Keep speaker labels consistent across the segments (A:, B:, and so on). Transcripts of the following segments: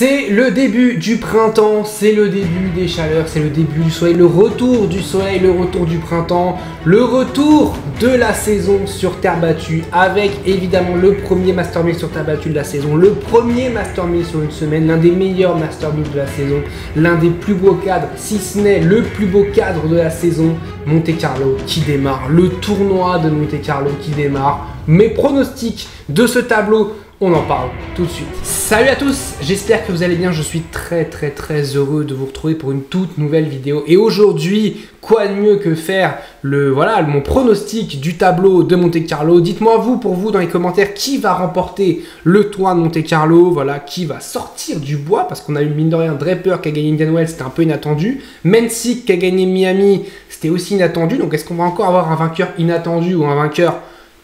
A: C'est le début du printemps, c'est le début des chaleurs, c'est le début du soleil, le retour du soleil, le retour du printemps, le retour de la saison sur terre battue avec évidemment le premier Master 1000 sur terre battue de la saison, le premier Master 1000 sur une semaine, l'un des meilleurs Master 1000 de la saison, l'un des plus beaux cadres, si ce n'est le plus beau cadre de la saison, Monte Carlo qui démarre, le tournoi de Monte Carlo qui démarre, mes pronostics de ce tableau. On en parle tout de suite. Salut à tous, j'espère que vous allez bien. Je suis très heureux de vous retrouver pour une toute nouvelle vidéo. Et aujourd'hui, quoi de mieux que faire mon pronostic du tableau de Monte Carlo. Dites-moi pour vous dans les commentaires qui va remporter le tournoi de Monte Carlo, voilà, qui va sortir du bois parce qu'on a eu mine de rien Draper qui a gagné Indian Wells, c'était un peu inattendu. Mensik qui a gagné Miami, c'était aussi inattendu. Donc est-ce qu'on va encore avoir un vainqueur inattendu ou un vainqueur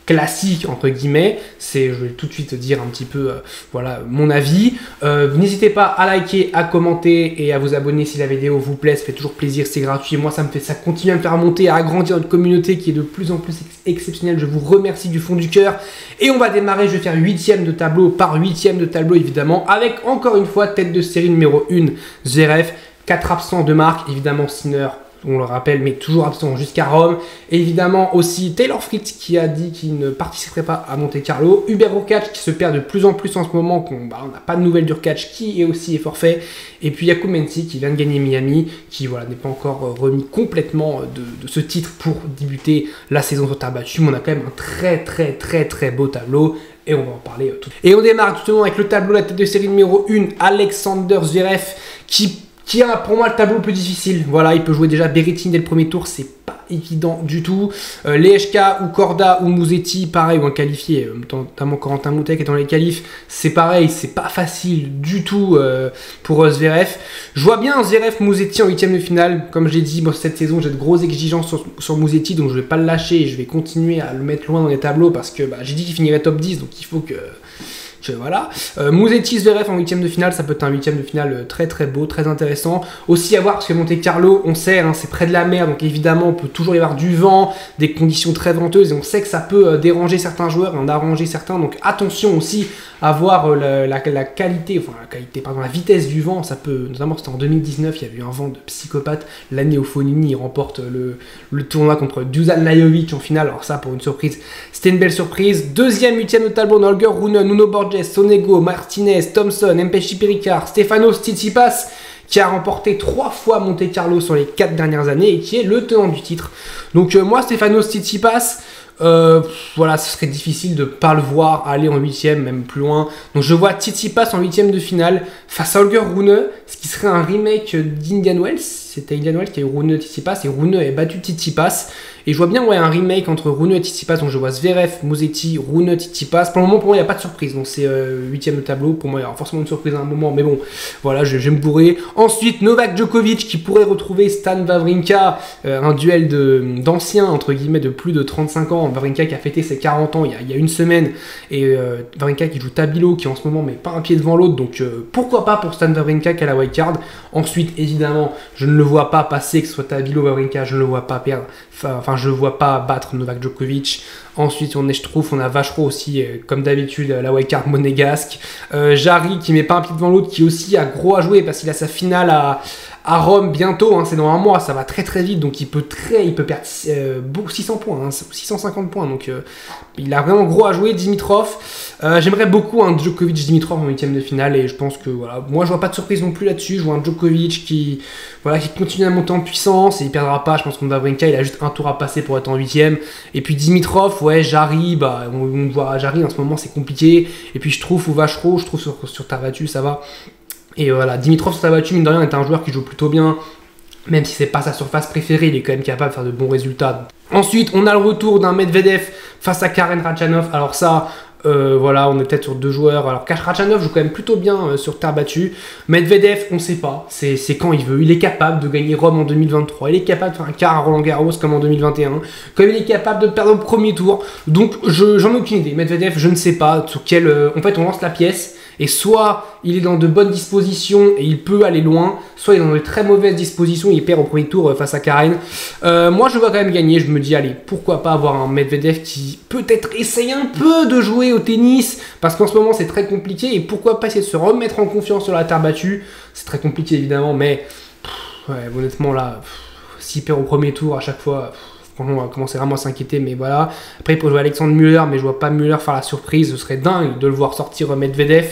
A: classique entre guillemets? Je vais tout de suite dire un petit peu voilà mon avis. N'hésitez pas à liker, à commenter et à vous abonner si la vidéo vous plaît, ça fait toujours plaisir, c'est gratuit et moi ça continue à me faire monter, à agrandir notre communauté qui est de plus en plus exceptionnelle. Je vous remercie du fond du cœur et on va démarrer. Je vais faire 8e de tableau par 8e de tableau évidemment, avec encore une fois tête de série numéro 1 Zverev, 4 absents de marque évidemment. Sinner, on le rappelle, mais toujours absent jusqu'à Rome. Et évidemment aussi Taylor Fritz qui a dit qu'il ne participerait pas à Monte Carlo. Hubert Hurkacz qui se perd de plus en plus en ce moment, on n'a pas de nouvelles d'Hurkacz qui est forfait. Et puis Jakub Mensik qui vient de gagner Miami, qui voilà, n'est pas encore remis complètement de ce titre pour débuter la saison sur terre battue. Mais on a quand même un très beau tableau. Et on va en parler tout de suite. Et on démarre justement avec le tableau, la tête de série numéro 1, Alexander Zverev, qui a pour moi le tableau le plus difficile. Voilà, il peut jouer déjà Berrettini dès le premier tour, c'est pas évident du tout. Lehečka ou Korda ou Musetti, pareil, ou un qualifié, notamment Corentin Moutet qui est dans les qualifs, c'est pareil, c'est pas facile du tout pour Zverev. Je vois bien Zverev Musetti en 8e de finale. Comme j'ai dit, moi, cette saison j'ai de grosses exigences sur Musetti, donc je vais pas le lâcher et je vais continuer à le mettre loin dans les tableaux parce que j'ai dit qu'il finirait top 10, donc il faut que voilà. Musetti Zverev en 8e de finale, ça peut être un 8e de finale très beau, très intéressant. Aussi à voir parce que Monte Carlo, on sait, hein, c'est près de la mer, donc évidemment on peut toujours y avoir du vent, des conditions très venteuses et on sait que ça peut déranger certains joueurs et en arranger certains. Donc attention aussi à voir la qualité, la vitesse du vent. Ça peut, notamment c'était en 2019, il y a eu un vent de psychopathe. L'année où Fognini il remporte le tournoi contre Dusan Lajovic en finale. Alors ça, pour une surprise, c'était une belle surprise. 2e, 8e de tableau, Holger Rune, Nuno Borges, Sonego, Martinez, Thompson, Mpetshi Pericard, Stefanos Tsitsipas, qui a remporté 3 fois Monte Carlo sur les 4 dernières années et qui est le tenant du titre. Donc moi, Stefanos Tsitsipas, voilà, ce serait difficile de ne pas le voir aller en 8e, même plus loin. Donc je vois Tsitsipas en 8e de finale face à Holger Rune, ce qui serait un remake d'Indian Wells. C'était Indian Wells qui a eu Rune Tsitsipas et Rune a battu Tsitsipas. Et je vois bien un remake entre Rune et Tsitsipas. Donc je vois Zverev, Musetti, Rune, Tsitsipas. Pour le moment, pour moi, il n'y a pas de surprise. Donc c'est 8e de tableau. Pour moi, il y aura forcément une surprise à un moment. Mais bon, voilà, je vais me bourrer. Ensuite, Novak Djokovic qui pourrait retrouver Stan Wawrinka. Un duel d'anciens, entre guillemets, de plus de 35 ans. Wawrinka qui a fêté ses 40 ans il y a une semaine. Et Wawrinka qui joue Tabilo, qui en ce moment met pas un pied devant l'autre. Donc pourquoi pas pour Stan Wawrinka qui a la wildcard. Ensuite, évidemment, je ne le vois pas passer, que ce soit Tabilo ou Wawrinka. Je ne le vois pas perdre. Enfin, je ne vois pas battre Novak Djokovic. Ensuite, on a Vachereau aussi, comme d'habitude, la wildcard monégasque. Jarry qui met pas un pied devant l'autre, qui aussi a gros à jouer parce qu'il a sa finale à Rome bientôt, hein, c'est dans un mois, ça va très vite, donc il peut perdre 600 points, hein, 650 points, donc il a vraiment gros à jouer. Dimitrov, j'aimerais beaucoup un Djokovic-Dimitrov en 8e de finale, et je pense que voilà, moi je vois pas de surprise non plus là-dessus. Je vois un Djokovic qui continue à monter en puissance, et il perdra pas. Je pense qu'on Wawrinka, il a juste un tour à passer pour être en 8e, et puis Dimitrov, ouais, Jarry, on voit Jarry en ce moment c'est compliqué, et puis je trouve, ou Vachereau, je trouve sur terre battue ça va. Et voilà, Dimitrov sur terre battue, mine de rien, est un joueur qui joue plutôt bien. Même si c'est pas sa surface préférée, il est quand même capable de faire de bons résultats. Ensuite, on a le retour d'un Medvedev face à Karen Khachanov. Alors ça, voilà, on est peut-être sur 2 joueurs. Alors Khachanov joue quand même plutôt bien sur terre battue. Medvedev, on ne sait pas. C'est quand il veut. Il est capable de gagner Rome en 2023. Il est capable de faire un quart à Roland Garros comme en 2021. Comme il est capable de perdre au premier tour. Donc j'en ai aucune idée. Medvedev, je ne sais pas sur quel. En fait, on lance la pièce. Et soit il est dans de bonnes dispositions et il peut aller loin, soit il est dans de très mauvaises dispositions et il perd au premier tour face à Karen. Moi, je vois quand même gagner. Je me dis, allez, pourquoi pas avoir un Medvedev qui peut-être essaye un peu de jouer au tennis, parce qu'en ce moment, c'est très compliqué. Et pourquoi pas essayer de se remettre en confiance sur la terre battue. C'est très compliqué, évidemment, mais ouais, honnêtement, là, s'il perd au premier tour à chaque fois... Franchement, on va commencer vraiment à s'inquiéter, mais voilà. Après, il peut jouer Alexandre Müller, mais je vois pas Müller faire la surprise. Ce serait dingue de le voir sortir Medvedev.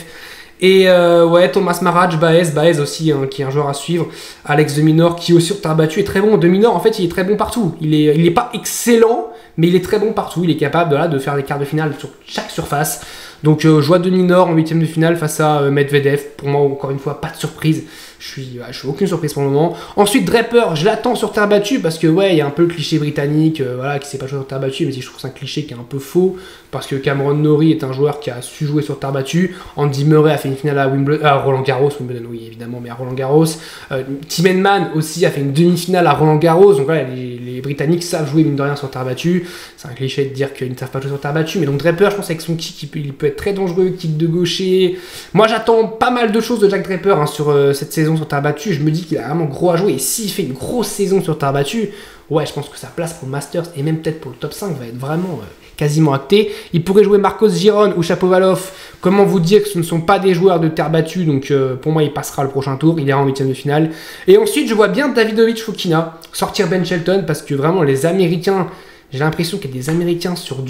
A: Et ouais, Thomas Maraj, Baez aussi, hein, qui est un joueur à suivre. Alex de Minaur, qui aussi sur terre battue est très bon. De Minaur, en fait, il est très bon partout. Il est pas excellent, mais il est très bon partout. Il est capable de faire des quarts de finale sur chaque surface. Donc, je vois de Minaur en 8ème de finale face à Medvedev. Pour moi, encore une fois, pas de surprise. Je suis aucune surprise pour le moment. Ensuite, Draper, je l'attends sur terre battue parce que, ouais, il y a un peu le cliché britannique, voilà, qui sait pas jouer sur terre battue, mais je trouve que c'est un cliché qui est un peu faux parce que Cameron Norrie est un joueur qui a su jouer sur terre battue. Andy Murray a fait une finale à Roland Garros, Wimbledon, oui, évidemment, mais à Roland Garros. Tim Henman aussi a fait une demi-finale à Roland Garros. Donc, voilà, les Britanniques savent jouer, mine de rien, sur terre battue. C'est un cliché de dire qu'ils ne savent pas jouer sur terre battue, mais donc Draper, je pense, avec son kick, il peut être très dangereux, kick de gaucher. Moi, j'attends pas mal de choses de Jack Draper hein, sur cette saison sur terre battue. Je me dis qu'il a vraiment gros à jouer. Et s'il fait une grosse saison sur terre battue, ouais, je pense que sa place pour le Masters et même peut-être pour le top 5 va être vraiment quasiment actée. Il pourrait jouer Marcos Giron ou Shapovalov. Comment vous dire que ce ne sont pas des joueurs de terre battue. Donc pour moi, il passera le prochain tour. Il est en 8ème de finale. Et ensuite, je vois bien Davidovich Fokina sortir Ben Shelton parce que vraiment, les Américains, j'ai l'impression qu'il y a des Américains sur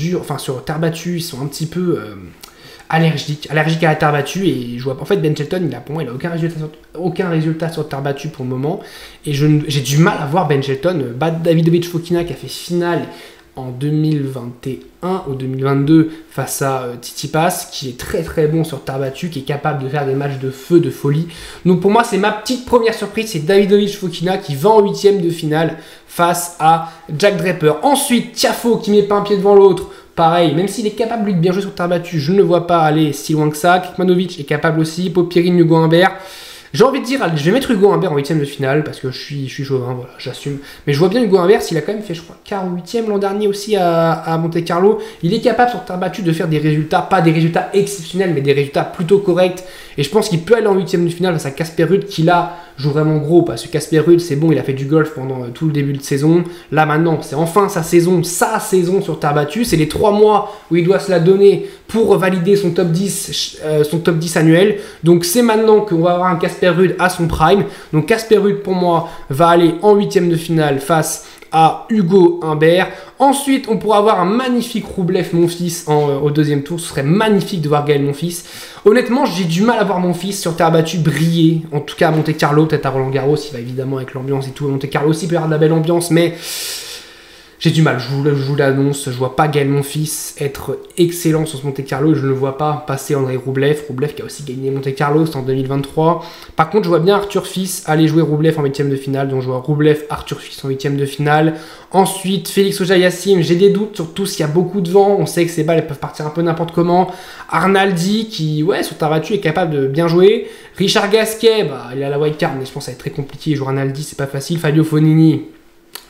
A: terre battue, ils sont un petit peu... allergique à la terre battue et je vois en fait Ben Shelton pour moi il a aucun résultat sur terre battue pour le moment et j'ai du mal à voir Ben Shelton battre Davidovich Fokina qui a fait finale en 2021 ou 2022 face à Tsitsipas qui est très très bon sur terre battue, qui est capable de faire des matchs de feu, de folie. Donc pour moi c'est ma petite première surprise, c'est Davidovich Fokina qui va en 8ème de finale face à Jack Draper. Ensuite Tiafoe qui met pas un pied devant l'autre. Pareil, même s'il est capable lui de bien jouer sur terre battue, je ne le vois pas aller si loin que ça. Kekmanovic est capable aussi, Popyrin, Hugo Humbert. J'ai envie de dire, allez, je vais mettre Hugo Humbert en 8ème de finale parce que je suis chauvin, voilà, j'assume. Mais je vois bien Hugo Humbert, s'il a quand même fait, je crois, quart ou 8ème l'an dernier aussi à Monte Carlo. Il est capable sur terre battue de faire des résultats, pas des résultats exceptionnels, mais des résultats plutôt corrects. Et je pense qu'il peut aller en 8ème de finale face à Casper Ruud qui là joue vraiment gros parce que Casper Ruud c'est bon, il a fait du golf pendant tout le début de saison. Là maintenant c'est enfin sa saison sur terre battue. C'est les 3 mois où il doit se la donner pour valider son top 10 annuel. Donc c'est maintenant qu'on va avoir un Casper Ruud à son prime. Donc Casper Ruud pour moi va aller en 8ème de finale face à Hugo Humbert. Ensuite, on pourra avoir un magnifique Roublev Monfils au 2e tour. Ce serait magnifique de voir Gaël Monfils. Honnêtement, j'ai du mal à voir Monfils sur terre battue briller. En tout cas à Monte Carlo, peut-être à Roland Garros. Il va évidemment avec l'ambiance et tout. À Monte Carlo aussi, il peut y avoir de la belle ambiance, mais j'ai du mal. Je vous l'annonce. Je vois pas Gaël Monfils être excellent sur ce Monte Carlo. Je ne le vois pas passer Andrei Roublev. Roublev qui a aussi gagné Monte Carlo, c'est en 2023. Par contre, je vois bien Arthur Fils aller jouer Roublev en 8ème de finale. Donc je vois Roublev, Arthur Fils en 8ème de finale. Ensuite, Félix Auger-Aliassime, j'ai des doutes, surtout s'il y a beaucoup de vent. On sait que ces balles elles peuvent partir un peu n'importe comment. Arnaldi, qui, ouais, sur terre battue, est capable de bien jouer. Richard Gasquet, il a la wildcard, mais je pense que ça va être très compliqué. Jouer Arnaldi, c'est pas facile. Fabio Fognini,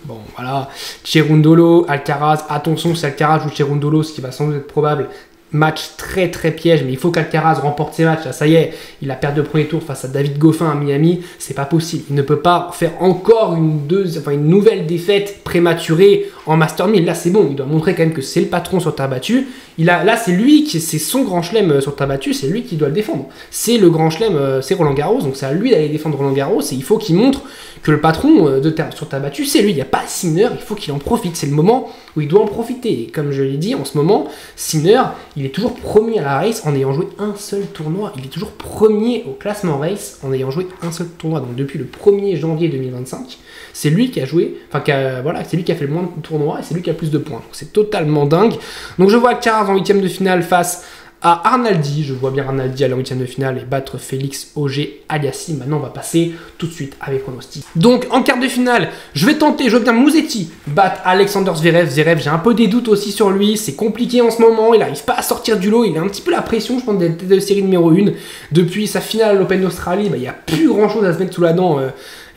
A: bon, voilà. Cerundolo, Alcaraz, attention, si Alcaraz joue Cerundolo, ce qui va sans doute être probable. Match très très piège, mais il faut qu'Alcaraz remporte ses matchs. Là, ça y est, il a perdu le premier tour face à David Goffin à Miami. C'est pas possible. Il ne peut pas faire encore une nouvelle défaite prématurée en Master 1000. Là, c'est bon. Il doit montrer quand même que c'est le patron sur terre battue. Là, c'est son grand chelem sur terre battue. C'est lui qui doit le défendre. C'est le grand chelem, c'est Roland Garros. Donc, c'est à lui d'aller défendre Roland Garros. Et il faut qu'il montre que le patron sur terre battue, c'est lui. Il n'y a pas Sinner. Il faut qu'il en profite. C'est le moment où il doit en profiter. Et comme je l'ai dit, en ce moment, Sinner, il est toujours premier à la race en ayant joué un seul tournoi. Il est toujours premier au classement race en ayant joué un seul tournoi. Donc depuis le 1er janvier 2025, c'est lui qui a joué, c'est lui qui a fait le moins de tournois et c'est lui qui a le plus de points. Donc c'est totalement dingue. Donc je vois Alcaraz en 8ème de finale face à Arnaldi. Je vois bien Arnaldi aller en 8ème de finale et battre Félix Auger-Aliassime. Maintenant, on va passer tout de suite avec pronostic. Donc, en quart de finale, je vois bien Musetti battre Alexander Zverev. Zverev, j'ai un peu des doutes aussi sur lui. C'est compliqué en ce moment. Il n'arrive pas à sortir du lot. Il a un petit peu la pression, je pense, d'être de série numéro 1. Depuis sa finale à l'Open d'Australie, il n'y a plus grand-chose à se mettre sous la dent.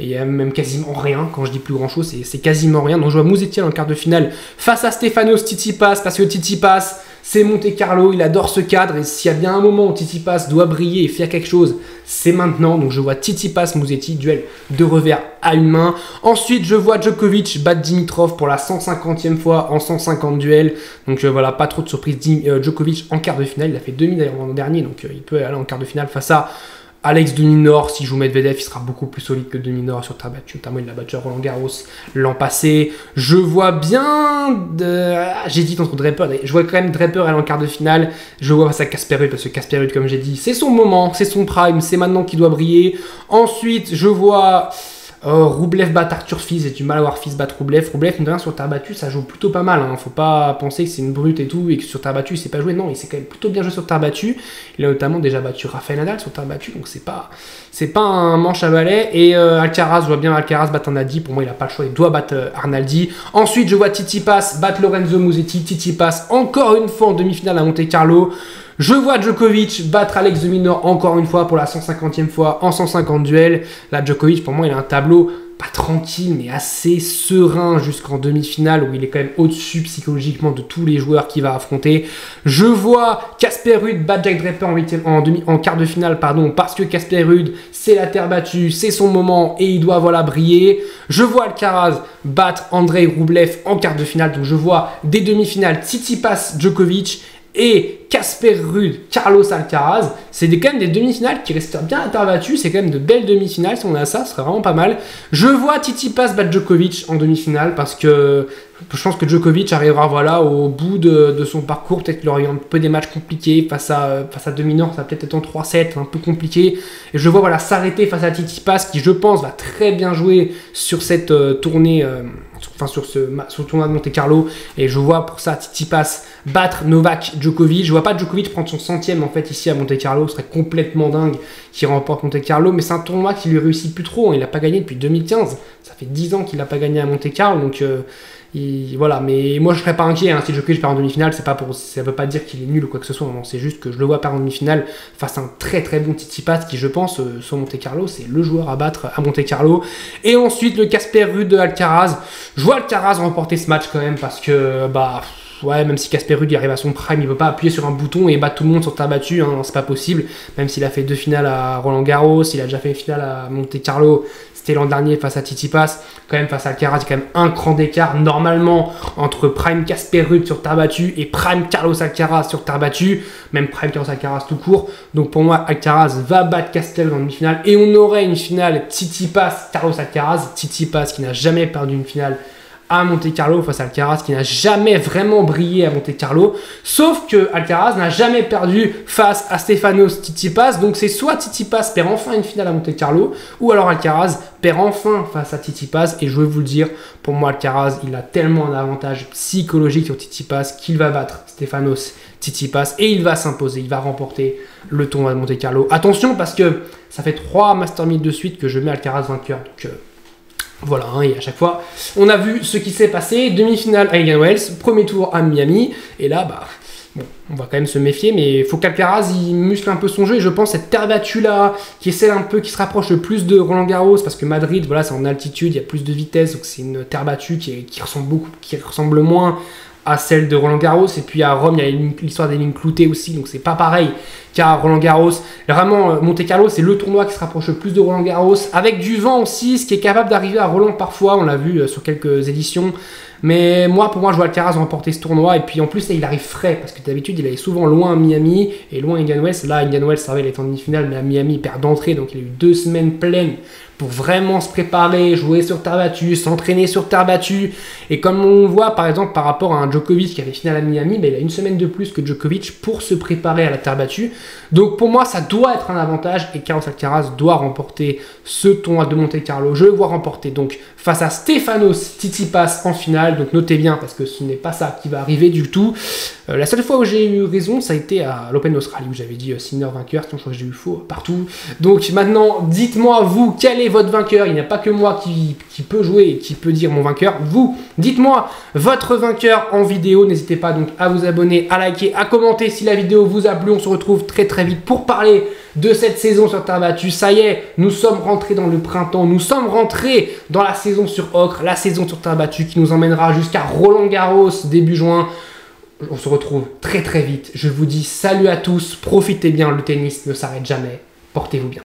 A: Et il y a même quasiment rien. Quand je dis plus grand-chose, c'est quasiment rien. Donc, je vois Musetti en quart de finale face à Stefanos Tsitsipas parce que Tsitsipas, c'est Monte Carlo, il adore ce cadre et s'il y a bien un moment où Tsitsipas doit briller et faire quelque chose, c'est maintenant. Donc je vois Tsitsipas Musetti, duel de revers à une main. Ensuite je vois Djokovic battre Dimitrov pour la 150e fois en 150 duels. Donc voilà, pas trop de surprise. Djokovic en quart de finale, il a fait demi d'ailleurs l'an dernier, donc il peut aller en quart de finale face à Alex de Minaur. Si joue Medvedev, il sera beaucoup plus solide que de Minaur sur terre battue. Notamment, il a battu à Roland Garros l'an passé. Je vois bien. J'hésite entre Draper. Je vois quand même Draper aller en quart de finale. Je vois face à Casper Ruud parce que Casper Ruud, comme j'ai dit, c'est son moment, c'est son prime, c'est maintenant qu'il doit briller. Ensuite, je vois. Roublev bat Arthur Fils, j'ai du mal à voir Fils battre Roublev. Roublev, mine de rien, sur terre battue, ça joue plutôt pas mal. Faut pas penser que c'est une brute et tout, et que sur terre battue, il sait pas jouer. Non, il s'est quand même plutôt bien joué sur terre battue. Il a notamment déjà battu Rafael Nadal sur terre battue, donc c'est pas un manche à balai. Et Alcaraz, je vois bien Alcaraz battre Arnaldi. Pour moi, il a pas le choix, il doit battre Arnaldi. Ensuite, je vois Tsitsipas battre Lorenzo Musetti. Tsitsipas, encore une fois en demi-finale à Monte Carlo. Je vois Djokovic battre Alex de Minaur encore une fois pour la 150e fois en 150 duels. Là, Djokovic, pour moi, il a un tableau pas tranquille, mais assez serein jusqu'en demi-finale où il est quand même au-dessus psychologiquement de tous les joueurs qu'il va affronter. Je vois Casper Ruud battre Jack Draper en quart de finale, parce que Casper Ruud, c'est la terre battue, c'est son moment et il doit briller. Je vois Alcaraz battre Andrei Roublev en quart de finale, donc je vois des demi-finales Tsitsipas Djokovic et Casper Ruud, Carlos Alcaraz. C'est quand même des demi-finales qui restent bien à terre battue. C'est quand même de belles demi-finales. Si on a ça, ce serait vraiment pas mal. Je vois Tsitsipas battre Djokovic en demi-finale parce que je pense que Djokovic arrivera au bout de son parcours. Peut-être qu'il aura eu un peu des matchs compliqués face à de Minaur. Ça va peut-être être en 3-7, un peu compliqué. Et je vois s'arrêter face à Tsitsipas qui, je pense, va très bien jouer sur cette tournée. Sur le tournoi de Monte Carlo, et je vois pour ça Tsitsipas battre Novak Djokovic. Je vois pas Djokovic prendre son 100e en fait ici à Monte Carlo, ce serait complètement dingue qu'il remporte Monte Carlo, mais c'est un tournoi qui lui réussit plus trop, il n'a pas gagné depuis 2015, ça fait 10 ans qu'il n'a pas gagné à Monte Carlo, donc voilà, mais moi je serais pas inquiet si Djokovic perd en demi-finale, ça veut pas dire qu'il est nul ou quoi que ce soit, non, c'est juste que je le vois perdre en demi-finale face à un très très bon Tsitsipas qui, je pense, sur Monte Carlo, c'est le joueur à battre à Monte Carlo. Et ensuite le Casper Ruud de Alcaraz. Je vois Alcaraz remporter ce match quand même parce que ouais, même si Casper Ruud arrive à son prime, il peut pas appuyer sur un bouton et battre tout le monde sur terre battue, c'est pas possible. Même s'il a fait 2 finales à Roland Garros, il a déjà fait une finale à Monte Carlo, c'était l'an dernier face à Tsitsipas. Quand même face à Alcaraz, il y a quand même un cran d'écart normalement entre prime Casper Ruud sur terre battue et prime Carlos Alcaraz sur terre battue, même prime Carlos Alcaraz tout court. Donc pour moi, Alcaraz va battre Casper Ruud en demi-finale et on aurait une finale Tsitsipas Carlos Alcaraz. Tsitsipas qui n'a jamais perdu une finale à Monte Carlo face à Alcaraz qui n'a jamais vraiment brillé à Monte Carlo, sauf que Alcaraz n'a jamais perdu face à Stefanos Tsitsipas, donc c'est soit Tsitsipas perd enfin une finale à Monte Carlo, ou alors Alcaraz perd enfin face à Tsitsipas, et je vais vous le dire, pour moi Alcaraz, il a tellement un avantage psychologique sur Tsitsipas qu'il va battre Stefanos Tsitsipas, et il va s'imposer, il va remporter le tournoi de Monte Carlo. Attention parce que ça fait 3 Master 1000 de suite que je mets Alcaraz vainqueur, donc voilà, et à chaque fois, on a vu ce qui s'est passé. Demi-finale à Indian Wells, premier tour à Miami. Et là, bon, on va quand même se méfier, mais il faut qu'Alcaraz il muscle un peu son jeu. Et je pense cette terre battue là, qui est celle un peu qui se rapproche le plus de Roland Garros, parce que Madrid, voilà, c'est en altitude, il y a plus de vitesse, donc c'est une terre battue qui ressemble moins à celle de Roland Garros. Et puis à Rome, il y a l'histoire des lignes cloutées aussi, donc c'est pas pareil qu'à Roland Garros. Vraiment, Monte Carlo, c'est le tournoi qui se rapproche le plus de Roland Garros, avec du vent aussi, ce qui est capable d'arriver à Roland parfois, on l'a vu sur quelques éditions. Mais pour moi, je vois Alcaraz remporter ce tournoi. Et puis en plus, là, il arrive frais, parce que d'habitude, il allait souvent loin à Miami et loin à Indian Wells. Là, Indian Wells, ça va, il est en demi-finale, mais à Miami, il perd d'entrée, donc il a eu 2 semaines pleines pour vraiment se préparer, jouer sur terre battue, s'entraîner sur terre battue. Et comme on voit, par exemple, par rapport à un Djokovic qui avait finale à Miami, il a 1 semaine de plus que Djokovic pour se préparer à la terre battue. Donc pour moi, ça doit être un avantage, et Carlos Alcaraz doit remporter ce tournoi de Monte Carlo. Je le vois remporter donc face à Stefanos Tsitsipas en finale. Donc notez bien, parce que ce n'est pas ça qui va arriver du tout. La seule fois où j'ai eu raison, ça a été à l'Open d'Australie, où j'avais dit Sinner vainqueur, sinon je crois que j'ai eu faux partout. Donc maintenant, dites-moi, vous, quel est votre vainqueur? Il n'y a pas que moi qui peut jouer et qui peut dire mon vainqueur. Vous, dites-moi votre vainqueur en vidéo. N'hésitez pas donc à vous abonner, à liker, à commenter si la vidéo vous a plu. On se retrouve très très vite pour parler de cette saison sur terre battue. Ça y est, nous sommes rentrés dans le printemps, nous sommes rentrés dans la saison sur ocre, la saison sur terre battue qui nous emmènera jusqu'à Roland Garros début juin. On se retrouve très très vite. Je vous dis salut à tous, profitez bien, le tennis ne s'arrête jamais. Portez-vous bien.